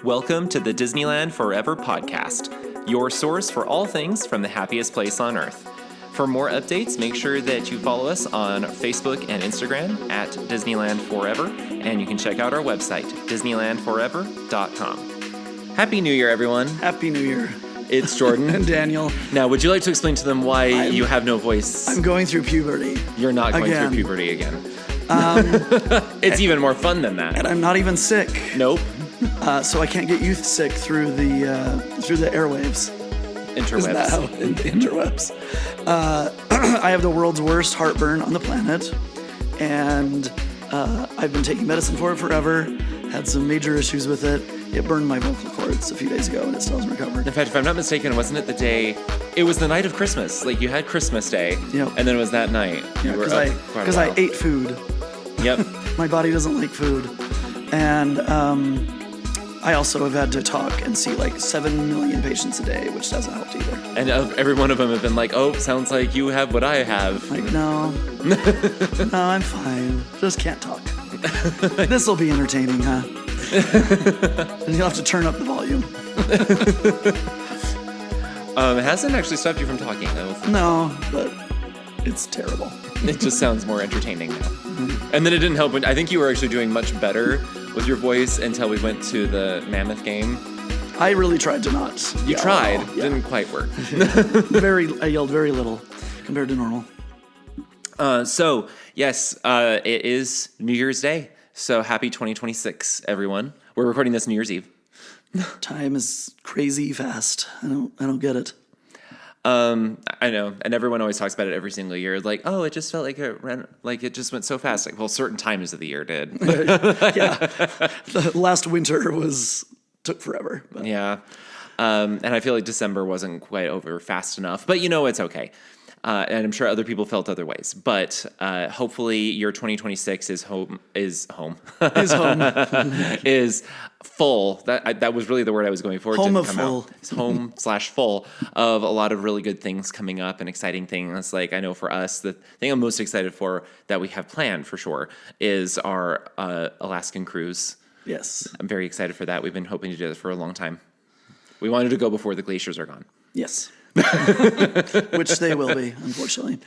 Welcome to the Disneyland Forever podcast, your source for all things from the happiest place on earth. For more updates, make sure that you follow us on Facebook and Instagram at Disneyland Forever, and you can check out our website, disneylandforever.com. Happy New Year, everyone. Happy New Year. It's Jordan. And Daniel. Now, would you like to explain to them why you have no voice? I'm going through puberty. You're not going through puberty again. It's even more fun than that. And I'm not even sick. Nope. So I can't get you sick through the airwaves. Interwebs. Isn't that how, in the interwebs? I have the world's worst heartburn on the planet, and I've been taking medicine for it forever. Had some major issues with it. It burned my vocal cords a few days ago, and it still hasn't recovered. In fact, if I'm not mistaken, wasn't it the day? It was the night of Christmas. Like, you had Christmas Day, Yep. and then it was that night. Yeah, because I ate food. Yep. My body doesn't like food, and I also have had to talk and see like 7 million patients a day, which doesn't help either. And every one of them have been like, "Oh, sounds like you have what I have." Like, no, I'm fine. Just can't talk. This will be entertaining, huh? And you'll have to turn up the volume. It hasn't actually stopped you from talking, though. No, but it's terrible. It just sounds more entertaining now. Mm-hmm. And then it didn't help. I think you were actually doing much better with your voice until we went to the Mammoth game. I really tried to not. You tried. Yeah. Didn't quite work. I yelled very little compared to normal. So, yes, it is New Year's Day. So happy 2026, everyone. We're recording this New Year's Eve. Time is crazy fast. I don't get it. I know, and everyone always talks about it every single year. Like, oh, it just felt like it just went so fast. Like, well, certain times of the year did. Yeah, the last winter took forever. But. Yeah, and I feel like December wasn't quite over fast enough. But it's okay. And I'm sure other people felt other ways. But hopefully your 2026 is home. Is full. That was really the word I was going for. Home of full. Home/full of a lot of really good things coming up and exciting things. Like, I know for us, the thing I'm most excited for that we have planned for sure is our Alaskan cruise. Yes. I'm very excited for that. We've been hoping to do this for a long time. We wanted to go before the glaciers are gone. Yes. Which they will be, unfortunately.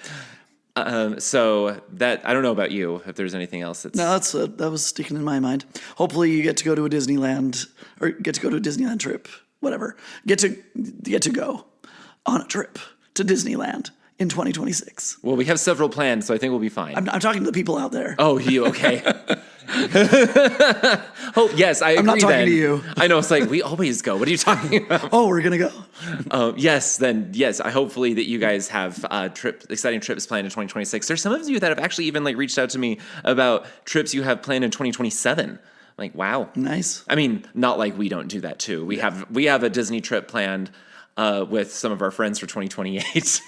So that, I don't know about you, if there's anything else that's... No, that was sticking in my mind. Hopefully you get to go to a Disneyland, or get to go to a Disneyland trip, whatever. Get to go on a trip to Disneyland in 2026. Well, we have several plans, so I think we'll be fine. I'm talking to the people out there. Oh, you, okay. Oh, yes, I agree. I'm not talking to you. I know, it's like, we always go. What are you talking about? Oh, we're going to go. Yes, I hopefully that you guys have exciting trips planned in 2026. There's some of you that have actually even reached out to me about trips you have planned in 2027. Like, wow. Nice. I mean, not like we don't do that too. We have a Disney trip planned with some of our friends for 2028.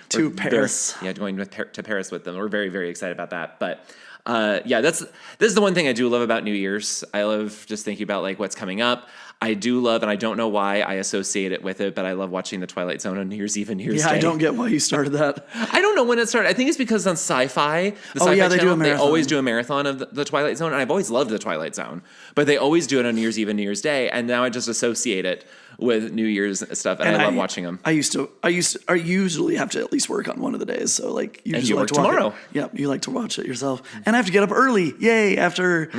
To Paris. Going to Paris with them. We're very, very excited about that. But this is the one thing I do love about New Year's. I love just thinking about what's coming up. I do love, and I don't know why I associate it with it, but I love watching The Twilight Zone on New Year's Eve and New Year's Day. Yeah, I don't get why you started that. I don't know when it started. I think it's because on Sci-Fi, the Sci-Fi Channel, do a marathon. They always do a marathon of the Twilight Zone, and I've always loved The Twilight Zone, but they always do it on New Year's Eve and New Year's Day, and now I just associate it with New Year's stuff, and I love watching them. I usually have to at least work on one of the days, so you and just you like work to tomorrow. You like to watch it yourself, and I have to get up early. Yay! After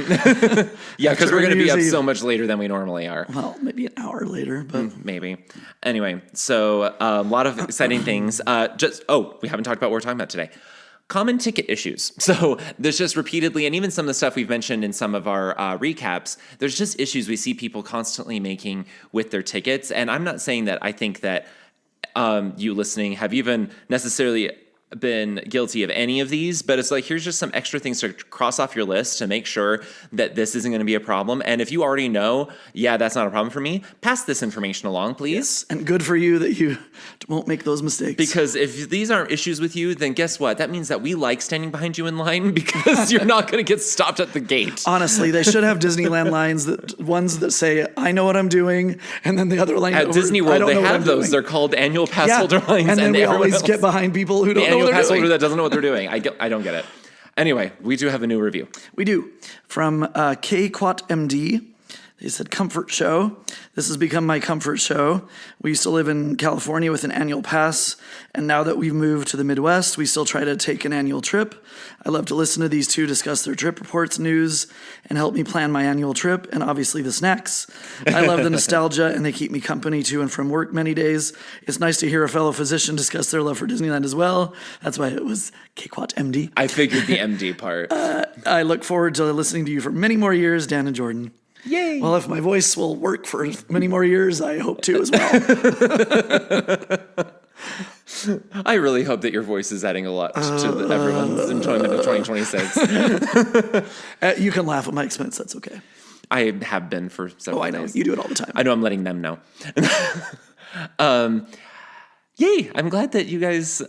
yeah, because we're going to be up so much later than we normally are. Well, maybe an hour later, but maybe. Anyway, so a lot of exciting things. We haven't talked about what we're talking about today. Common ticket issues. So there's just repeatedly, and even some of the stuff we've mentioned in some of our recaps, there's just issues we see people constantly making with their tickets. And I'm not saying that I think that you listening have even necessarily been guilty of any of these, but it's here's just some extra things to cross off your list to make sure that this isn't going to be a problem. And if you already know, that's not a problem for me, pass this information along, please. Yes. And good for you that you won't make those mistakes. Because if these aren't issues with you, then guess what? That means that we like standing behind you in line because you're not going to get stopped at the gate. Honestly, they should have Disneyland lines, ones that say, I know what I'm doing, and then the other line at Disney World, they have those. Doing. They're called annual pass holder lines. And then we always get behind people who don't know what they're doing. Pass holder that doesn't know what they're doing. I don't get it. Anyway, we do have a new review. We do. From K Quat MD. He said, comfort show. This has become my comfort show. We used to live in California with an annual pass, and now that we've moved to the Midwest, we still try to take an annual trip. I love to listen to these two discuss their trip reports, news, and help me plan my annual trip, and obviously the snacks. I love the nostalgia, and they keep me company to and from work many days. It's nice to hear a fellow physician discuss their love for Disneyland as well. That's why it was Cakewatch MD. I figured the MD part. I look forward to listening to you for many more years, Dan and Jordan. Yay! Well, if my voice will work for many more years, I hope to as well. I really hope that your voice is adding a lot to everyone's enjoyment of 2026. You can laugh at my expense. That's okay. I have been for several I know. days. You do it all the time. I know I'm letting them know. Yay! I'm glad that you guys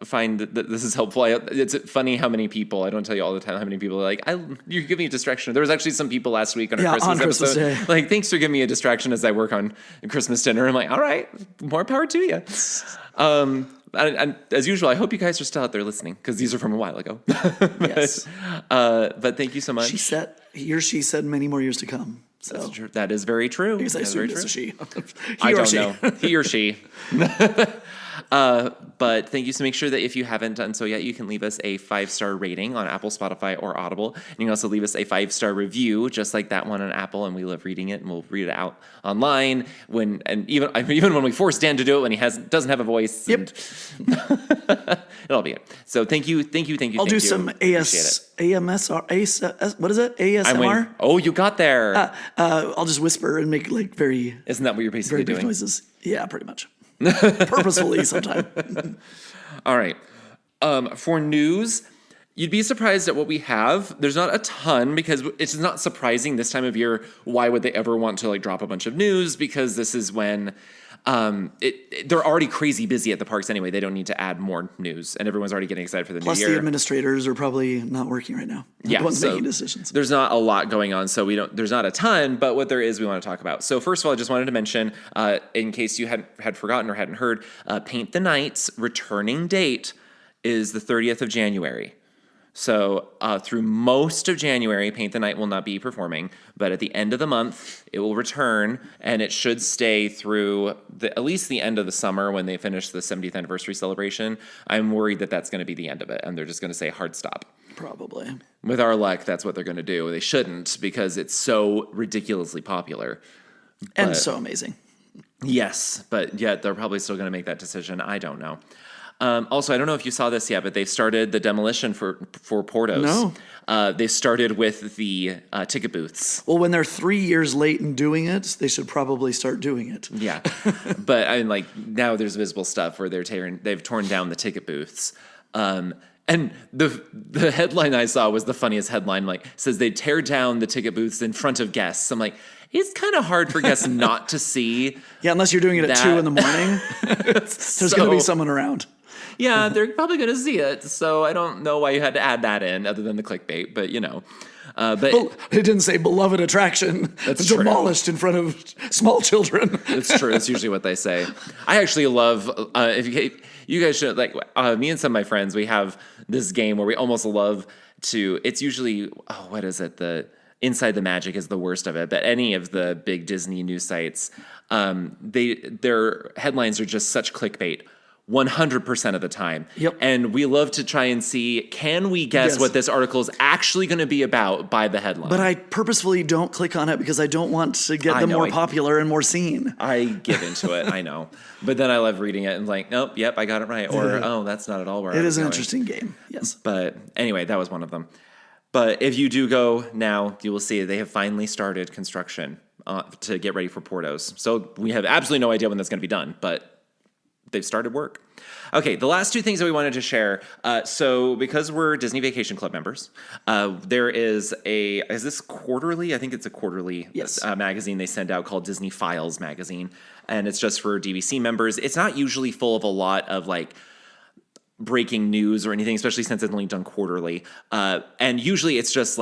find that this is helpful. It's funny how many people, I don't tell you all the time how many people are like, you give me a distraction. There was actually some people last week on our Christmas episode. Day. Like, thanks for giving me a distraction as I work on Christmas dinner. I'm like, all right, more power to you. And as usual, I hope you guys are still out there listening because these are from a while ago. Yes. But thank you so much. She said many more years to come. So. That's true. That is very true. Because I That is very assume it's a true. she. I don't know. He or she. But thank you. So make sure that if you haven't done so yet, you can leave us a 5-star rating on Apple, Spotify, or Audible. And you can also leave us a 5-star review, just like that one on Apple. And we love reading it, and we'll read it out online even when we force Dan to do it when he doesn't have a voice. Yep. It'll be it. So thank you. I'll do some what is it? ASMR? Oh, you got there. I'll just whisper and make like very Isn't that what you're basically brief doing? noises. Yeah, pretty much. Purposefully sometime. All right. For news, you'd be surprised at what we have. There's not a ton because it's not surprising this time of year. Why would they ever want to drop a bunch of news? Because this is when they're already crazy busy at the parks anyway. They don't need to add more news, and everyone's already getting excited for the Plus, new year. the administrators are probably not working right now. Yeah, the ones so making decisions. There's not a lot going on, so there's not a ton, but what there is, we want to talk about. So first of all, I just wanted to mention, in case you had forgotten or hadn't heard, Paint the Night's returning date is the 30th of January. So through most of January, Paint the Night will not be performing, but at the end of the month, it will return, and it should stay through at least the end of the summer when they finish the 70th anniversary celebration. I'm worried that that's going to be the end of it, and they're just going to say hard stop. Probably. With our luck, that's what they're going to do. They shouldn't because it's so ridiculously popular. And so amazing. Yes, but yet they're probably still going to make that decision. I don't know. Also, I don't know if you saw this yet, but they've started the demolition for Portos. No. They started with the ticket booths. Well, when they're 3 years late in doing it, they should probably start doing it. Yeah. But I mean, now there's visible stuff where they've torn down the ticket booths. And the headline I saw was the funniest headline. Says they tear down the ticket booths in front of guests. I'm like, it's kind of hard for guests not to see. Yeah, unless you're doing it at 2 in the morning. There's going to be someone around. Yeah, they're probably going to see it. So I don't know why you had to add that in other than the clickbait, but But it didn't say beloved attraction demolished in front of small children. It's true. It's usually what they say. I actually love, you guys should, me and some of my friends, we have this game where we almost love to, it's usually, what is it? The Inside the Magic is the worst of it, but any of the big Disney news sites, their headlines are just such clickbait 100% of the time. Yep. And we love to try and see, can we guess what this article is actually going to be about by the headline? But I purposefully don't click on it because I don't want to get them more popular and more seen. I get into it, I know. But then I love reading it and nope, yep, I got it right. Or, that's not at all where I was going. It is an interesting game, yes. But anyway, that was one of them. But if you do go now, you will see they have finally started construction to get ready for Portos. So we have absolutely no idea when that's going to be done, but they've started work. Okay, the last two things that we wanted to share. So because we're Disney Vacation Club members, there is is this quarterly? I think it's a quarterly magazine they send out called Disney Files magazine. And it's just for DVC members. It's not usually full of a lot of breaking news or anything, especially since it's only done quarterly. And usually it's just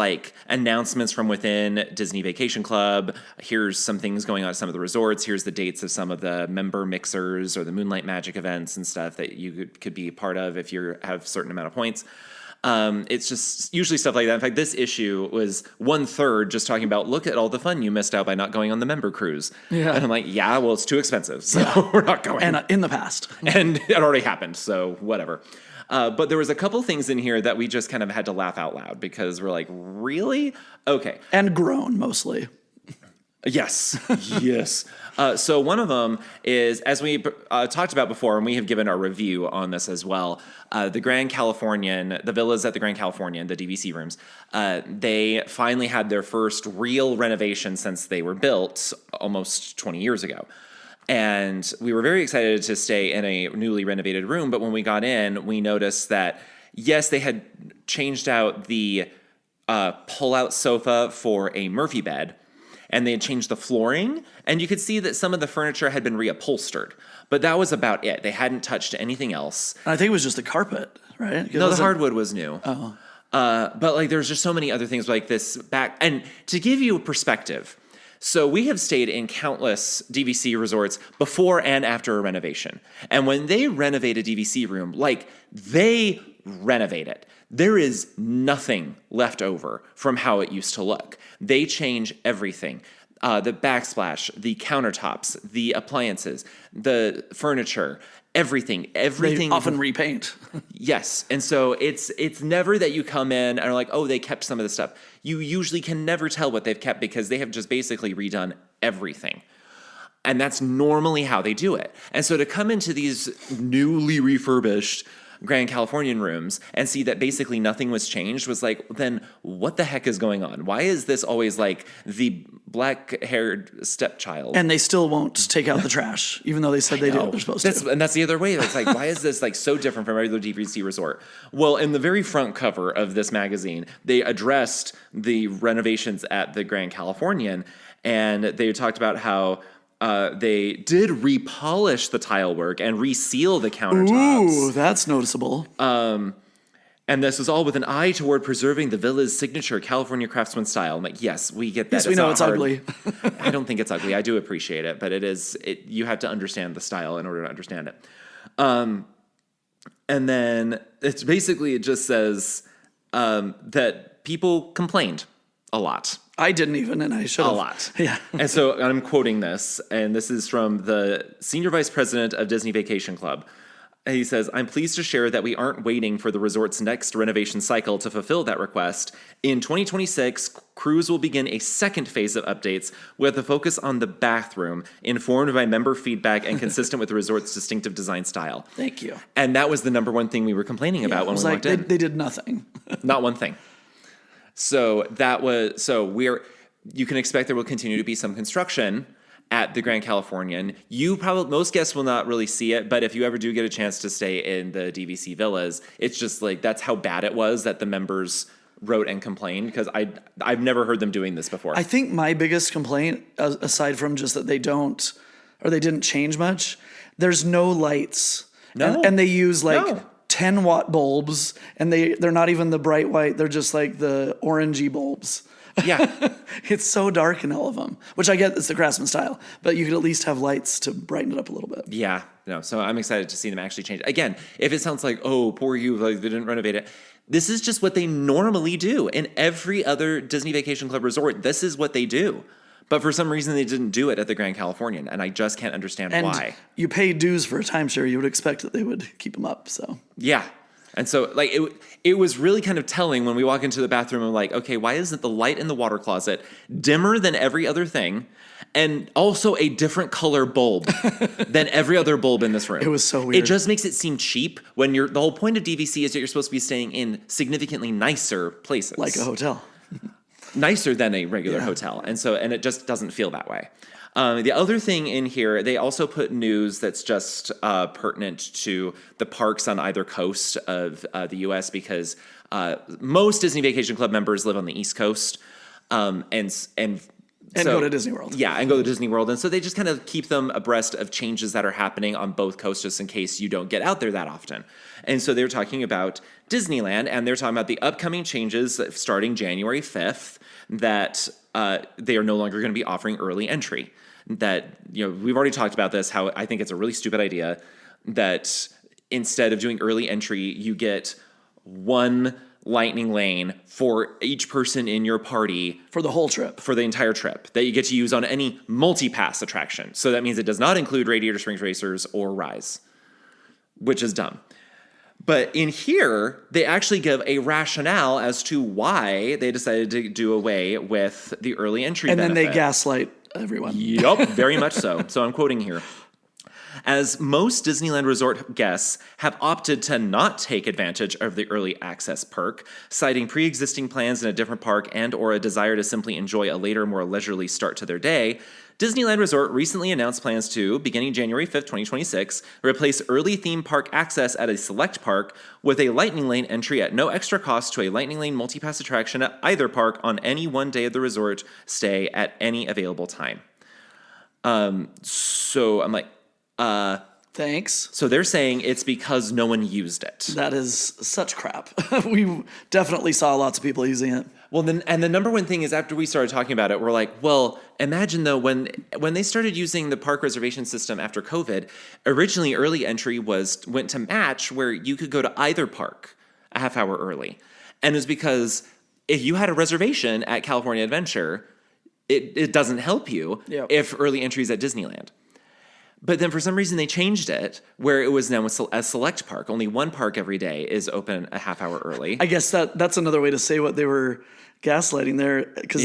announcements from within Disney Vacation Club. Here's some things going on at some of the resorts. Here's the dates of some of the member mixers or the Moonlight Magic events and stuff that you could be part of if you have a certain amount of points. It's just usually stuff like that. In fact, this issue was 1/3 just talking about, look at all the fun you missed out by not going on the member cruise. Yeah. And I'm like, yeah, well, it's too expensive, so we're not going. And in the past. And it already happened, so whatever. But there was a couple things in here that we just kind of had to laugh out loud because we're like, really? Okay. And grown, mostly. Yes, yes. So one of them is, as we talked about before, and we have given our review on this as well, the Grand Californian, the villas at the Grand Californian, the DVC rooms, they finally had their first real renovation since they were built almost 20 years ago. And we were very excited to stay in a newly renovated room, but when we got in, we noticed that, yes, they had changed out the pull-out sofa for a Murphy bed, and they had changed the flooring, and you could see that some of the furniture had been reupholstered. But that was about it. They hadn't touched anything else. And I think it was just the carpet, right? No, the hardwood was new. Oh. But like, there's just so many other things like this back. And to give you a perspective, so we have stayed in countless DVC resorts before and after a renovation. And when they renovate a DVC room, like, they renovate it. There is nothing left over from how it used to look. They change everything. The backsplash, the countertops, the appliances, the furniture, everything. They often repaint. Yes. And so it's never that you come in and are like, oh, they kept some of the stuff. You usually can never tell what they've kept because they have just basically redone everything. And that's normally how they do it. And so to come into these newly refurbished Grand Californian rooms and see that basically nothing was changed was like, then what the heck is going on? Why is this always like the black-haired stepchild? And they still won't take out the trash, even though they said they do. They're supposed to. And that's the other way. It's like, why is this like so different from a regular DVC resort? Well, in the very front cover of this magazine, they addressed the renovations at the Grand Californian, and they talked about how they did repolish the tile work and reseal the countertops. Ooh, that's noticeable. And this was all with an eye toward preserving the villa's signature California craftsman style. I'm like, yes, we get that. Yes, we know it's ugly. I don't think it's ugly. I do appreciate it, but you have to understand the style in order to understand it. And then it just says that people complained a lot. I didn't even, and I should have. A lot. Yeah. And so I'm quoting this, and this is from the Senior Vice President of Disney Vacation Club. He says, I'm pleased to share that we aren't waiting for the resort's next renovation cycle to fulfill that request. In 2026, Cruise will begin a second phase of updates with a focus on the bathroom, informed by member feedback and consistent with the resort's distinctive design style. Thank you. And that was the number one thing we were complaining about when we walked in. They did nothing. Not one thing. So you can expect there will continue to be some construction at the Grand Californian. Most guests will not really see it, but if you ever do get a chance to stay in the DVC villas, it's just like, that's how bad it was that the members wrote and complained, because I've never heard them doing this before. I think my biggest complaint, aside from just that they didn't change much, there's no lights. No. And they use 10-watt bulbs, and they're not even the bright white. They're just like the orangey bulbs. Yeah. It's so dark in all of them, which I get it's the Craftsman style, but you could at least have lights to brighten it up a little bit. Yeah. No. So I'm excited to see them actually change. Again, if it sounds like, oh, poor you, like they didn't renovate it. This is just what they normally do. In every other Disney Vacation Club resort, this is what they do. But for some reason, they didn't do it at the Grand Californian, and I just can't understand why. You pay dues for a timeshare, you would expect that they would keep them up. So yeah. And so, like, it was really kind of telling when we walk into the bathroom and like, okay, why isn't the light in the water closet dimmer than every other thing, and also a different color bulb than every other bulb in this room? It was so weird. It just makes it seem cheap when the whole point of DVC is that you're supposed to be staying in significantly nicer places. Like a hotel. Nicer than a regular hotel. And it just doesn't feel that way. The other thing in here, they also put news that's just pertinent to the parks on either coast of the U.S. because most Disney Vacation Club members live on the East Coast, and go to Disney World. Yeah, and go to Disney World. And so they just kind of keep them abreast of changes that are happening on both coasts just in case you don't get out there that often. And so they're talking about Disneyland, and they're talking about the upcoming changes starting January 5th that they are no longer going to be offering early entry. That, we've already talked about this, how I think it's a really stupid idea that instead of doing early entry, you get one Lightning Lane for each person in your party For the whole trip. for the entire trip that you get to use on any multi-pass attraction. So that means it does not include Radiator Springs Racers or Rise, which is dumb. But in here, they actually give a rationale as to why they decided to do away with the early entry And benefit. then they gaslight everyone. Yup, very much so. So I'm quoting here. As most Disneyland Resort guests have opted to not take advantage of the early access perk, citing pre-existing plans in a different park and or a desire to simply enjoy a later, more leisurely start to their day, Disneyland Resort recently announced plans to, beginning January 5th, 2026, replace early theme park access at a select park with a Lightning Lane entry at no extra cost to a Lightning Lane multi-pass attraction at either park on any one day of the resort stay at any available time. So I'm like, Thanks. so they're saying it's because no one used it. That is such crap. We definitely saw lots of people using it. Well, then, and the number one thing is after we started talking about it, we're like, well, imagine though when they started using the park reservation system after COVID, originally early entry went to match where you could go to either park a half hour early, and it was because if you had a reservation at California Adventure, it doesn't help you if early entry is at Disneyland. But then for some reason they changed it where it was now a select park. Only one park every day is open a half hour early. I guess that's another way to say what they were gaslighting there, because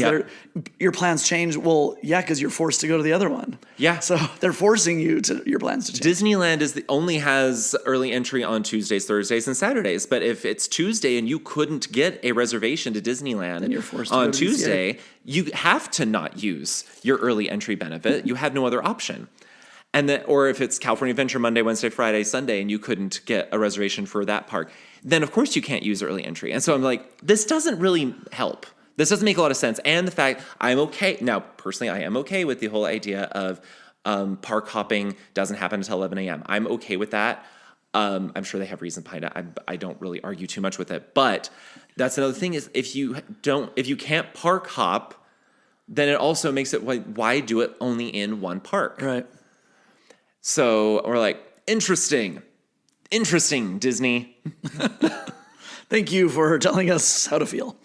your plans change. Well, yeah, because you're forced to go to the other one. Yeah. So they're forcing your plans to change. Disneyland only has early entry on Tuesdays, Thursdays, and Saturdays. But if it's Tuesday and you couldn't get a reservation to Disneyland Then you're forced to on go to Tuesday, you have to not use your early entry benefit. You have no other option. And then, or if it's California Adventure Monday, Wednesday, Friday, Sunday, and you couldn't get a reservation for that park, then of course you can't use early entry. And so I'm like, this doesn't really help. This doesn't make a lot of sense. And the fact I'm okay now, personally, I am okay with the whole idea of park hopping doesn't happen until 11 a.m. I'm okay with that. I'm sure they have reason behind it. I don't really argue too much with it. But that's another thing is if you can't park hop, then it also makes it like, why do it only in one park? Right. So we're like, interesting, Disney. Thank you for telling us how to feel.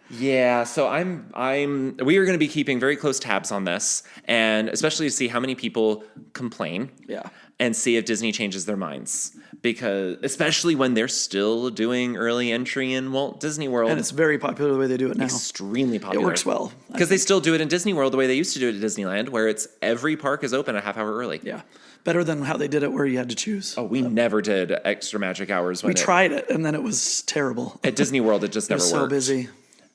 Yeah, so we are going to be keeping very close tabs on this, and especially to see how many people complain. Yeah. And see if Disney changes their minds, because especially when they're still doing early entry in Walt Disney World. And it's very popular the way they do it now. Extremely popular. It works well. Because they still do it in Disney World the way they used to do it at Disneyland, where it's every park is open a half hour early. Yeah. Better than how they did it where you had to choose. Oh, we never did extra magic hours. We tried it, and then it was terrible. At Disney World, it just never worked. So busy.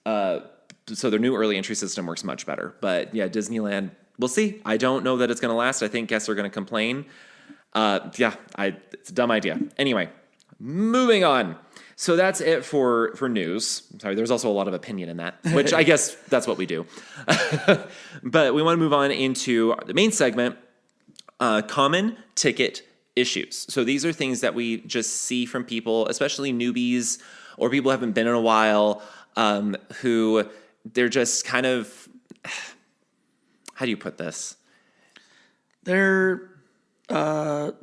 So their new early entry system works much better. But yeah, Disneyland, we'll see. I don't know that it's going to last. I think guests are going to complain. It's a dumb idea. Anyway, moving on. So that's it for news. Sorry, there's also a lot of opinion in that, which I guess that's what we do. But we want to move on into the main segment, common ticket issues. So these are things that we just see from people, especially newbies or people who haven't been in a while, who they're just kind of, how do you put this? They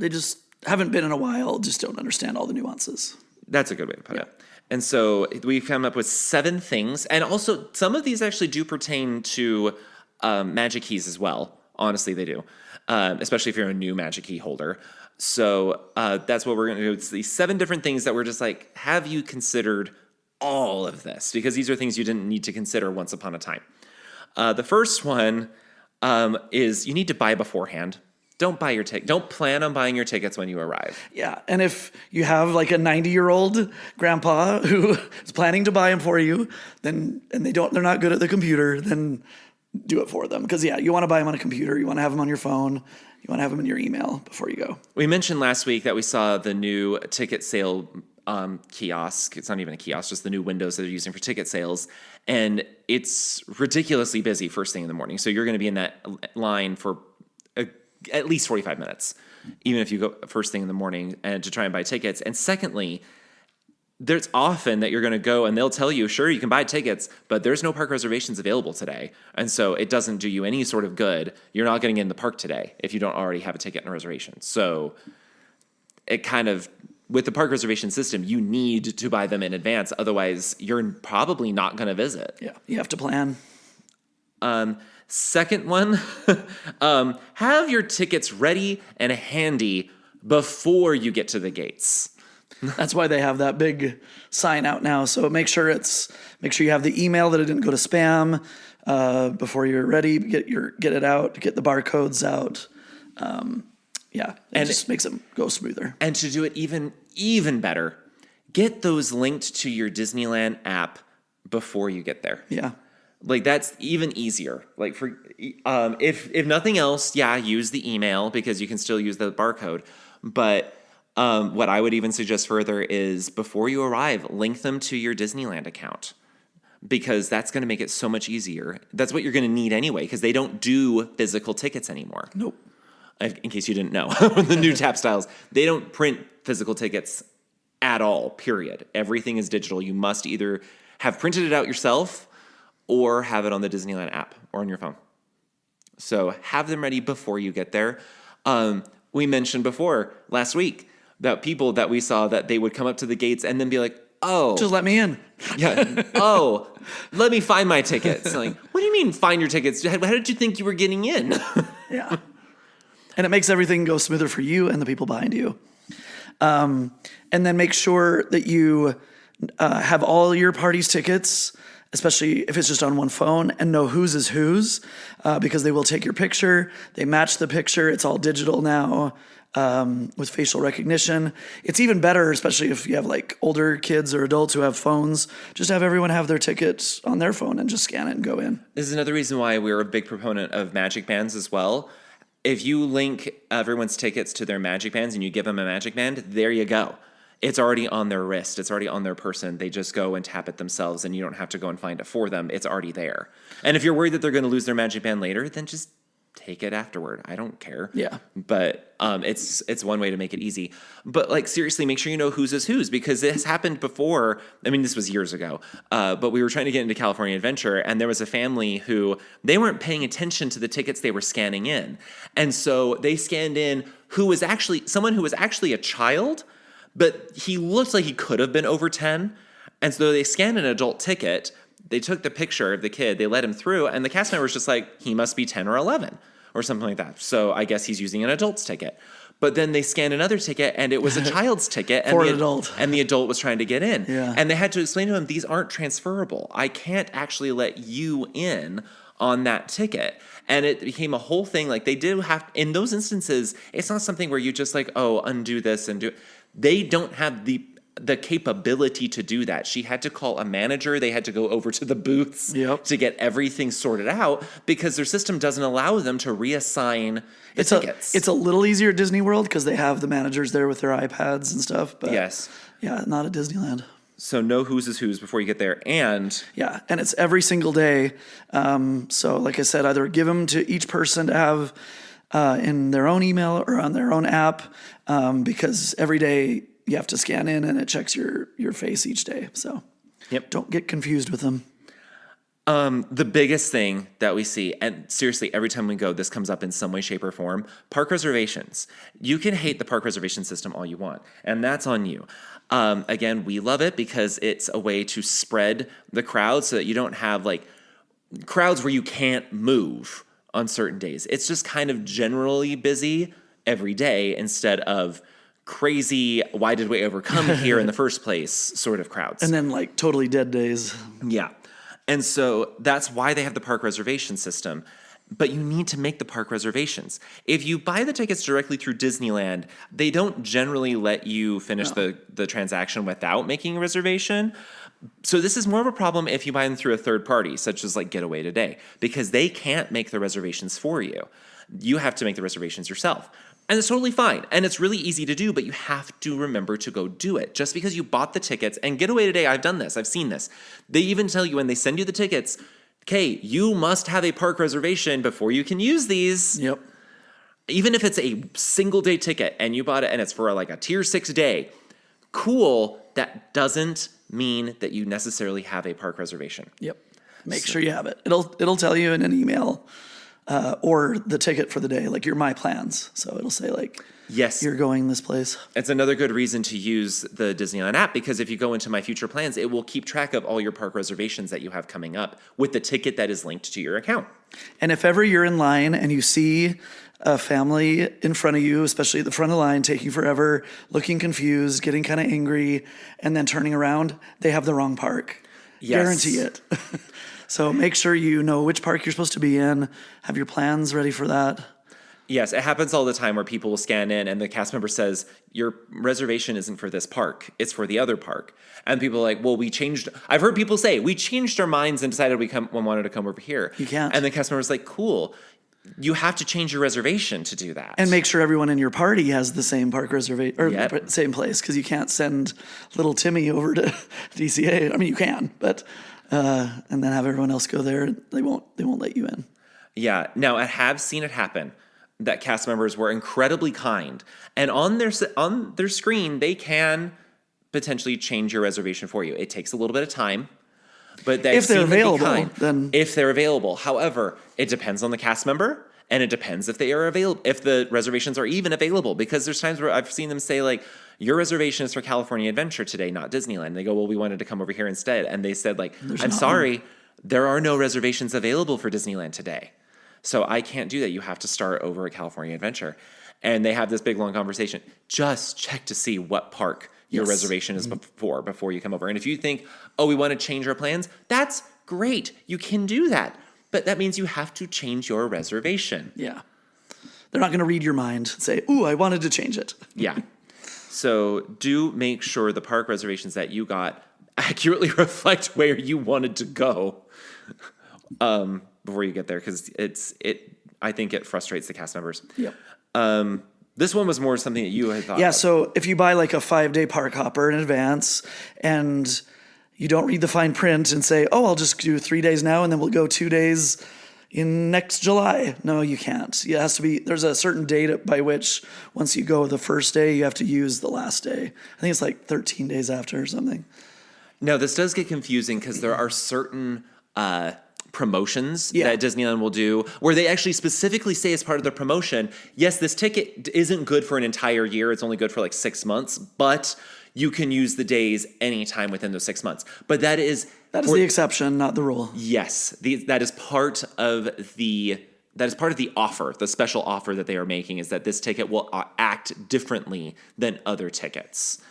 just haven't been in a while, just don't understand all the nuances. That's a good way to put it. And so we've come up with 7 things. And also, some of these actually do pertain to Magic Keys as well. Honestly, they do. Especially if you're a new Magic Key holder. So that's what we're going to do. It's these 7 different things that we're just like, have you considered all of this? Because these are things you didn't need to consider once upon a time. The first one is you need to buy beforehand. Don't buy your ticket. Don't plan on buying your tickets when you arrive. Yeah, and if you have like a 90-year-old grandpa who is planning to buy them for you, then they're not good at the computer, then do it for them. Because you want to buy them on a computer, you want to have them on your phone, you want to have them in your email before you go. We mentioned last week that we saw the new ticket sale kiosk. It's not even a kiosk, just the new windows that they're using for ticket sales. And it's ridiculously busy first thing in the morning. So you're going to be in that line for at least 45 minutes, even if you go first thing in the morning and to try and buy tickets. And secondly, there's often that you're going to go and they'll tell you, sure, you can buy tickets, but there's no park reservations available today. And so it doesn't do you any sort of good. You're not getting in the park today if you don't already have a ticket and a reservation. So it kind of with the park reservation system, you need to buy them in advance. Otherwise, you're probably not going to visit. Yeah, you have to plan. Second one, have your tickets ready and handy before you get to the gates. That's why they have that big sign out now. So make sure you have the email that it didn't go to spam before you're ready. Get it out. Get the barcodes out. It just makes it go smoother. And to do it even better, get those linked to your Disneyland app before you get there. Yeah. Like that's even easier. Like for if nothing else, use the email because you can still use the barcode. But what I would even suggest further is before you arrive, link them to your Disneyland account because that's going to make it so much easier. That's what you're going to need anyway because they don't do physical tickets anymore. Nope. In case you didn't know, the new tap styles, they don't print physical tickets at all, period. Everything is digital. You must either have printed it out yourself or have it on the Disneyland app or on your phone. So have them ready before you get there. We mentioned before last week about people that we saw that they would come up to the gates and then be like, oh. Just let me in. Yeah. Oh, let me find my tickets. Like, what do you mean find your tickets? How did you think you were getting in? Yeah. And it makes everything go smoother for you and the people behind you. And then make sure that you have all your party's tickets, especially if it's just on one phone, and know whose is whose, because they will take your picture. They match the picture. It's all digital now with facial recognition. It's even better, especially if you have like older kids or adults who have phones, just have everyone have their tickets on their phone and just scan it and go in. This is another reason why we're a big proponent of magic bands as well. If you link everyone's tickets to their magic bands and you give them a magic band, there you go. It's already on their wrist. It's already on their person. They just go and tap it themselves, and you don't have to go and find it for them. It's already there. And if you're worried that they're going to lose their magic band later, then just take it afterward. I don't care. Yeah. But it's one way to make it easy. But like seriously, make sure you know whose is whose because this happened before. I mean, this was years ago. But we were trying to get into California Adventure, and there was a family who they weren't paying attention to the tickets they were scanning in, and so they scanned in someone who was actually a child, but he looked like he could have been over 10. And so they scanned an adult ticket. They took the picture of the kid, they let him through, and the cast member was just like, he must be 10 or 11 or something like that. So I guess he's using an adult's ticket. But then they scanned another ticket, and it was a child's ticket. And For an adult. And the adult was trying to get in. Yeah. And they had to explain to him, these aren't transferable. I can't actually let you in on that ticket. And it became a whole thing. Like they did have, in those instances, it's not something where you just like, oh, undo this and do it. They don't have the capability to do that. She had to call a manager. They had to go over to the booths to get everything sorted out because their system doesn't allow them to reassign the tickets. It's a little easier at Disney World because they have the managers there with their iPads and stuff. But yes. Yeah, not at Disneyland. So know whose is whose before you get there. And it's every single day. So like I said, either give them to each person to have in their own email or on their own app because every day you have to scan in and it checks your face each day. So don't get confused with them. The biggest thing that we see, and seriously, every time we go, this comes up in some way, shape, or form, park reservations. You can hate the park reservation system all you want, and that's on you. Again, we love it because it's a way to spread the crowd so that you don't have like crowds where you can't move on certain days. It's just kind of generally busy every day instead of crazy, why did we ever come here in the first place sort of crowds. And then like totally dead days. Yeah. And so that's why they have the park reservation system. But you need to make the park reservations. If you buy the tickets directly through Disneyland, they don't generally let you finish the transaction without making a reservation. So this is more of a problem if you buy them through a third party, such as like Getaway Today, because they can't make the reservations for you. You have to make the reservations yourself. And it's totally fine. And it's really easy to do, but you have to remember to go do it. Just because you bought the tickets, and Getaway Today, I've done this, I've seen this. They even tell you when they send you the tickets, okay, you must have a park reservation before you can use these. Yep. Even if it's a single day ticket and you bought it and it's for like a tier 6 day, cool, that doesn't mean that you necessarily have a park reservation. Yep. Make sure you have it. It'll tell you in an email or the ticket for the day, like your My Plans. So it'll say like, Yes. you're going this place. It's another good reason to use the Disneyland app, because if you go into My Future Plans, it will keep track of all your park reservations that you have coming up with the ticket that is linked to your account. And if ever you're in line and you see a family in front of you, especially at the front of the line, taking forever, looking confused, getting kind of angry, and then turning around, they have the wrong park. Yes. Guarantee it. So make sure you know which park you're supposed to be in, have your plans ready for that. Yes, it happens all the time where people will scan in and the cast member says, your reservation isn't for this park, it's for the other park. And people are like, well, I've heard people say, we changed our minds and decided we wanted to come over here. You can't. And the cast member's like, cool, you have to change your reservation to do that. And make sure everyone in your party has the same park reservation, or Yep. same place, because you can't send little Timmy over to DCA. I mean, you can, but, and then have everyone else go there. They won't let you in. Yeah, now I have seen it happen that cast members were incredibly kind, and on their screen they can potentially change your reservation for you. It takes a little bit of time, but If they're available, then if they're available. However, it depends on the cast member, and it depends if they are available, if the reservations are even available. Because there's times where I've seen them say like, your reservation is for California Adventure today, not Disneyland. And they go, well, we wanted to come over here instead, and they said like, I'm sorry, there are no reservations available for Disneyland today. So I can't do that. You have to start over at California Adventure. And they have this big, long conversation. Just check to see what park your reservation is before you come over. And if you think, oh, we want to change our plans, that's great. You can do that. But that means you have to change your reservation. yeah, they're not going to read your mind and say, ooh, I wanted to change it. Yeah. So do make sure the park reservations that you got accurately reflect where you wanted to go. Before you get there, because I think it frustrates the cast members. Yep. This one was more something that you had thought. Yeah, of. so if you buy like a 5-day park hopper in advance and you don't read the fine print and say, oh, I'll just do 3 days now and then we'll go 2 days in next July. No, you can't. It has to be, there's a certain date by which once you go the first day, you have to use the last day. I think it's like 13 days after or something. Now, this does get confusing because there are certain promotions that Disneyland will do where they actually specifically say as part of the promotion, yes, this ticket isn't good for an entire year. It's only good for like 6 months, but you can use the days anytime within those 6 months. But that is the exception, not the rule. Yes, that is part of the offer. The special offer that they are making is that this ticket will act differently than other tickets.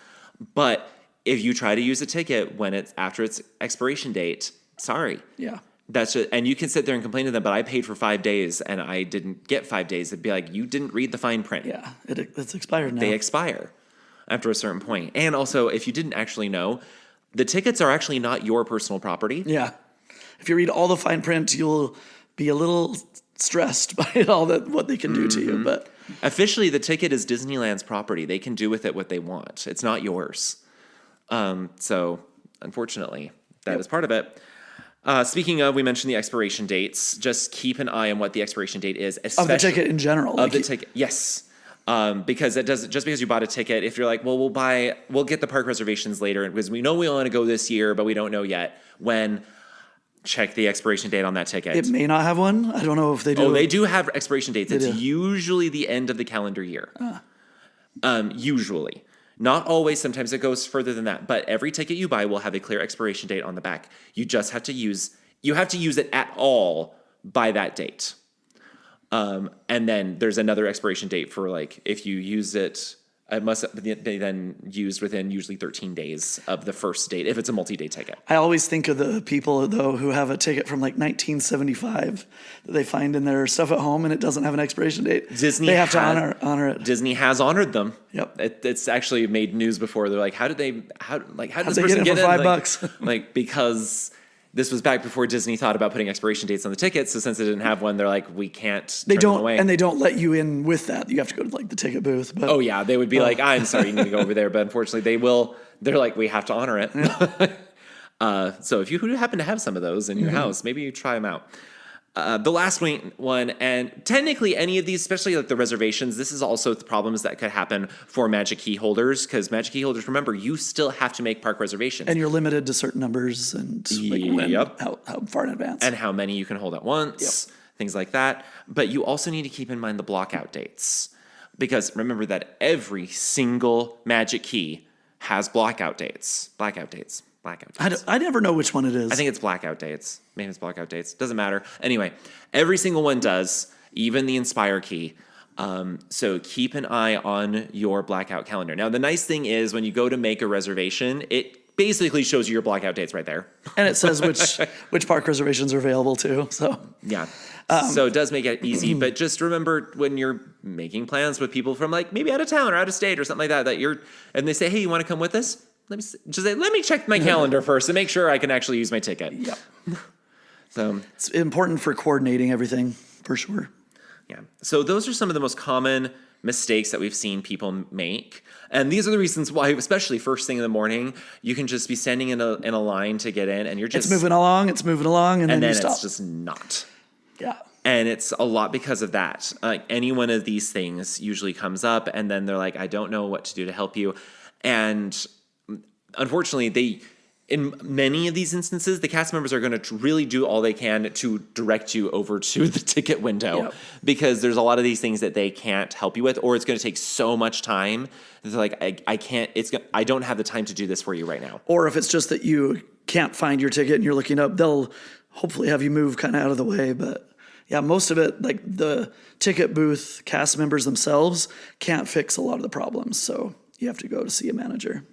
But if you try to use a ticket when it's after its expiration date, sorry. Yeah. That's just, and you can sit there and complain to them, but I paid for 5 days and I didn't get 5 days. It'd be like, you didn't read the fine print. Yeah, it's expired now. They expire after a certain point. And also, if you didn't actually know, the tickets are actually not your personal property. Yeah. If you read all the fine print, you'll be a little stressed by what they can do to you. But officially, the ticket is Disneyland's property. They can do with it what they want. It's not yours. So, unfortunately, that is part of it. Speaking of, we mentioned the expiration dates. Just keep an eye on what the expiration date is. Of the ticket in general. Of the ticket, yes. Because it doesn't, just because you bought a ticket, if you're like, well, we'll get the park reservations later because we know we want to go this year, but we don't know yet when. Check the expiration date on that ticket. It may not have one. I don't know if they do. Oh, they do have expiration dates. It's usually the end of the calendar year. Usually. Not always. Sometimes it goes further than that. But every ticket you buy will have a clear expiration date on the back. You just have to use it at all by that date. And then there's another expiration date for like if you use it, it must be then used within usually 13 days of the first date if it's a multi-day ticket. I always think of the people, though, who have a ticket from like 1975 that they find in their stuff at home and it doesn't have an expiration date. They have to honor it. Disney has honored them. Yep. It's actually made news before. They're like, how did this get person it for $5? Like, because this was back before Disney thought about putting expiration dates on the tickets. So since they didn't have one, they're like, we can't turn them away. And they don't let you in with that. You have to go to like the ticket booth. But, oh yeah, they would be like, I'm sorry, you need to go over there. But unfortunately, they're like, we have to honor it. Yeah. So if you happen to have some of those in your house, maybe you try them out. The last one, and technically any of these, especially like the reservations, this is also the problems that could happen for Magic Key holders, because Magic Key holders, remember, you still have to make park reservations. And you're limited to certain numbers and how far in advance. And how many you can hold at once. things like that. But you also need to keep in mind the blockout dates, because remember that every single magic key has blackout dates. I never know which one it is. I think it's blackout dates. Maybe it's blackout dates. Doesn't matter. Anyway, every single one does, even the Inspire key. So keep an eye on your blackout calendar. Now, the nice thing is when you go to make a reservation, it basically shows you your blackout dates right there. And it says which park reservations are available too. So yeah. So it does make it easy, but just remember when you're making plans with people from like maybe out of town or out of state or something like that, and they say, hey, you want to come with us? Let me check my calendar first to make sure I can actually use my ticket. Yep. So it's important for coordinating everything for sure. Yeah. So those are some of the most common mistakes that we've seen people make. And these are the reasons why, especially first thing in the morning, you can just be standing in a line to get in and you're just... It's moving along, and then you stop. It's just not. Yeah. And it's a lot because of that. Any one of these things usually comes up and then they're like, I don't know what to do to help you. And unfortunately, in many of these instances, the cast members are going to really do all they can to direct you over to the ticket window because there's a lot of these things that they can't help you with, or it's going to take so much time. It's like, I don't have the time to do this for you right now. Or if it's just that you can't find your ticket and you're looking up, they'll hopefully have you move kind of out of the way. But yeah, most of it, like the ticket booth cast members themselves can't fix a lot of the problems. So you have to go to see a manager.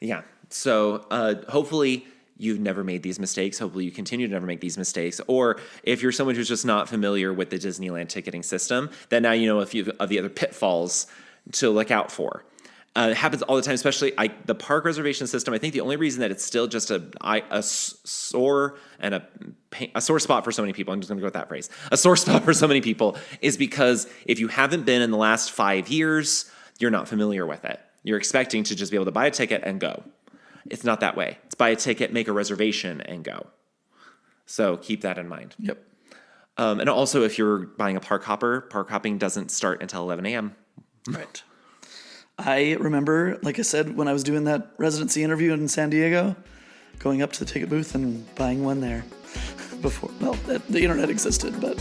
Yeah. So hopefully you've never made these mistakes. Hopefully you continue to never make these mistakes. Or if you're someone who's just not familiar with the Disneyland ticketing system, then now you know a few of the other pitfalls to look out for. It happens all the time, especially the park reservation system. I think the only reason that it's still just a sore spot for so many people, I'm just going to go with that phrase, a sore spot for so many people, is because if you haven't been in the last 5 years, you're not familiar with it. You're expecting to just be able to buy a ticket and go. It's not that way. It's buy a ticket, make a reservation, and go. So keep that in mind. Yep. And also, if you're buying a park hopping doesn't start until 11 a.m. Right. I remember, like I said, when I was doing that residency interview in San Diego, going up to the ticket booth and buying one there before, the internet existed, but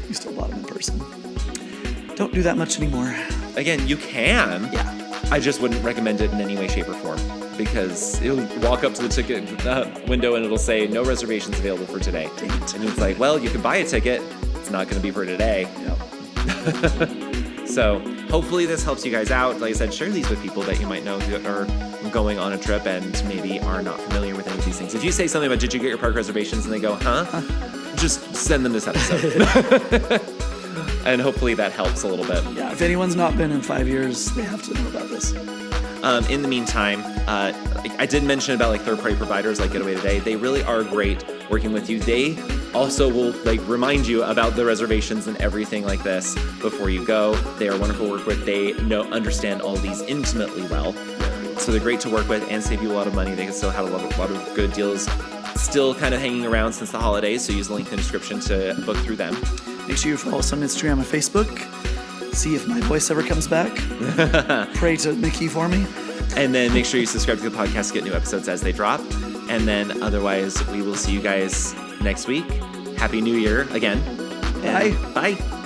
you still bought them in person. Don't do that much anymore. Again, you can. Yeah. I just wouldn't recommend it in any way, shape, or form because you'll walk up to the ticket window and it'll say no reservations available for today. And it's like, well, you can buy a ticket. It's not going to be for today. Yep. So hopefully this helps you guys out. Like I said, share these with people that you might know that are going on a trip and maybe are not familiar with any of these things. If you say something about, did you get your park reservations? And they go, huh? Just send them this episode. And hopefully that helps a little bit. Yeah, if anyone's not been in 5 years, they have to know about this. In the meantime, I did mention about like third-party providers like Getaway Today. They really are great working with you. They also will like remind you about the reservations and everything like this before you go. They are wonderful to work with. They understand all these intimately well. So they're great to work with and save you a lot of money. They can still have a lot of good deals still kind of hanging around since the holidays. So use the link in the description to book through them. Make sure you follow us on Instagram and Facebook. See if my voice ever comes back. Pray to Mickey for me. And then make sure you subscribe to the podcast to get new episodes as they drop. And then otherwise, we will see you guys next week. Happy New Year again. Bye. Bye.